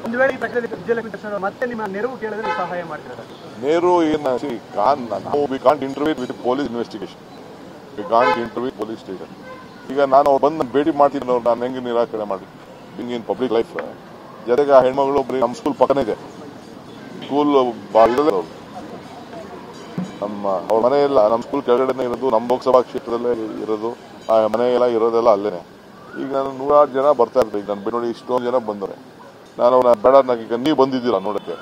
ಒಂದು ವೇಳೆ ಈ ಪ್ರಕರಣದಲ್ಲಿ ವಿಜಯಲಕ್ಷ್ಮಿ ದರ್ಶನ್ ಮತ್ತೆ ನಿಮ್ಮ ನೆರವು ಕೇಳಿದ್ರೆ ಸಹಾಯ ಮಾಡ್ತೀರಾ? ನೆರವು ಏನು we can't interview with police investigation. We can't interview police station. ಈಗ ನಾನು ಬಂದು ಭೇಟಿ ಮಾಡ್ತೀನಿ, ನಾನು ಹೆಂಗೆ ನಿರಾಕರಣೆ ಮಾಡಿ ಹಿಂಗೆ ಇನ್ ಪಬ್ಲಿಕ್ ಲೈಫ್. ಜೊತೆಗೆ ಆ ಹೆಣ್ಮಗಳು ನಮ್ಮ ಸ್ಕೂಲ್ ಪಕ್ಕನೇ ಇದೆ. ಸ್ಕೂಲ್ ಇರೋದೇ ಅವ್ರ ಮನೆಯೆಲ್ಲ ನಮ್ಮ ಸ್ಕೂಲ್ ಕೆಳಗಡೆನೇ ಇರೋದು, ನಮ್ಮ ಲೋಕಸಭಾ ಕ್ಷೇತ್ರದಲ್ಲೇ ಇರೋದು. ಆ ಮನೆಯೆಲ್ಲ ಇರೋದೆಲ್ಲ ಅಲ್ಲೇನೆ. ಈಗ ನಾನು 106 ಜನ ಬರ್ತಾ ಇರ್ತೀನಿ. ಈಗ ನಾನು ನೋಡಿ ಇಷ್ಟೊಂದು ಜನ ಬಂದರೆ ನಾನು ಬೇಡ, ಈಗ ನೀವು ಬಂದಿದ್ದೀರಾ ನೋಡೋಕ್ಕೆ.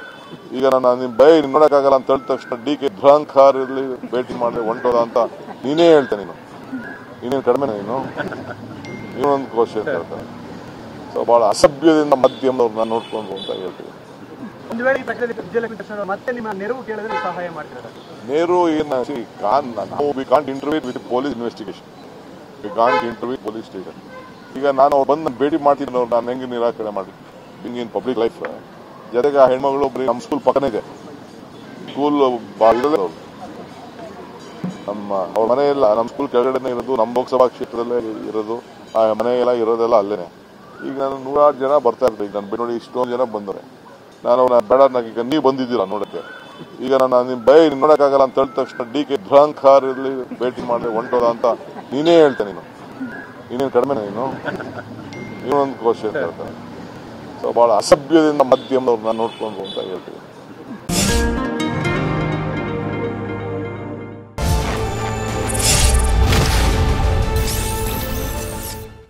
ಈಗ ನಾನು ನಿಮ್ಮ ನೋಡೋಕ್ಕಾಗಲ್ಲ ಅಂತ ಹೇಳಿದ ತಕ್ಷಣ DK ಧುರಂಕಾರಲ್ಲಿ ಭೇಟಿ ಮಾಡಿದೆ ಹೊಂಟೋದ ಅಂತ ನೀನೇ ಹೇಳ್ತೇನೆ. ನೀನೇನು ಕಡಿಮೆ, ಇನ್ನೊಂದು ಕ್ವಶನ್ ಹೇಳ್ತಾರೆ. ಸೊ ಭಾಳ ಅಸಭ್ಯದಿಂದ ಮಾಧ್ಯಮದವ್ರು ನಾನು ನೋಡ್ಕೊಂಡು ಅಂತ ಹೇಳ್ತೀನಿ. ಒಂದು ವೇಳೆ ಈ ಪ್ರಕರಣದಲ್ಲಿ ವಿಜಯಲಕ್ಷ್ಮಿ ದರ್ಶನ್ ಮತ್ತೆ ನಿಮ್ಮ ನೆರವು ಕೇಳಿದ್ರೆ ಸಹಾಯ ಮಾಡ್ತೀರಾ? ನೆರವು ಏನು we can't interview with police investigation. We can't interview police station. ಈಗ ನಾನು ಬಂದು ಭೇಟಿ ಮಾಡ್ತೀನಿ, ನಾನು ಹೆಂಗೆ ನಿರಾಕರಣೆ ಮಾಡಿ ಹಿಂಗೆ ಇನ್ ಪಬ್ಲಿಕ್ ಲೈಫ್. ಜೊತೆಗೆ ಆ ಹೆಣ್ಮಗಳು ನಮ್ಮ ಸ್ಕೂಲ್ ಪಕ್ಕನೇ ಇದೆ. ಸ್ಕೂಲ್ ಇರೋದೇ ಅವ್ರ ಮನೆಯೆಲ್ಲ ನಮ್ಮ ಸ್ಕೂಲ್ ಕೆಳಗಡೆನೇ ಇರೋದು, ನಮ್ಮ ಲೋಕಸಭಾ ಕ್ಷೇತ್ರದಲ್ಲೇ ಇರೋದು. ಆ ಮನೆಯೆಲ್ಲ ಇರೋದೆಲ್ಲ ಅಲ್ಲೇನೆ. ಈಗ ನಾನು 106 ಜನ ಬರ್ತಾ ಇರ್ತೀನಿ. ಈಗ ನಾನು ನೋಡಿ ಇಷ್ಟೊಂದು ಜನ ಬಂದರೆ ನಾನು ಬೇಡ, ಈಗ ನೀವು ಬಂದಿದ್ದೀರಾ ನೋಡೋಕ್ಕೆ. ಈಗ ನಾನು ನಿಮ್ಮ ನೋಡೋಕ್ಕಾಗಲ್ಲ ಅಂತ ಹೇಳಿದ ತಕ್ಷಣ DK ಧುರಂಕಾರಲ್ಲಿ ಭೇಟಿ ಮಾಡಿದೆ ಹೊಂಟೋದ ಅಂತ ನೀನೇ ಹೇಳ್ತೇನೆ. ನೀನೇನು ಕಡಿಮೆ, ಇನ್ನೊಂದು ಕ್ವಶನ್ ಹೇಳ್ತಾರೆ. ಸೊ ಭಾಳ ಅಸಭ್ಯದಿಂದ ಮಾಧ್ಯಮದವ್ರು ನಾನು ನೋಡ್ಕೊಂಡು ಅಂತ ಹೇಳ್ತೀನಿ.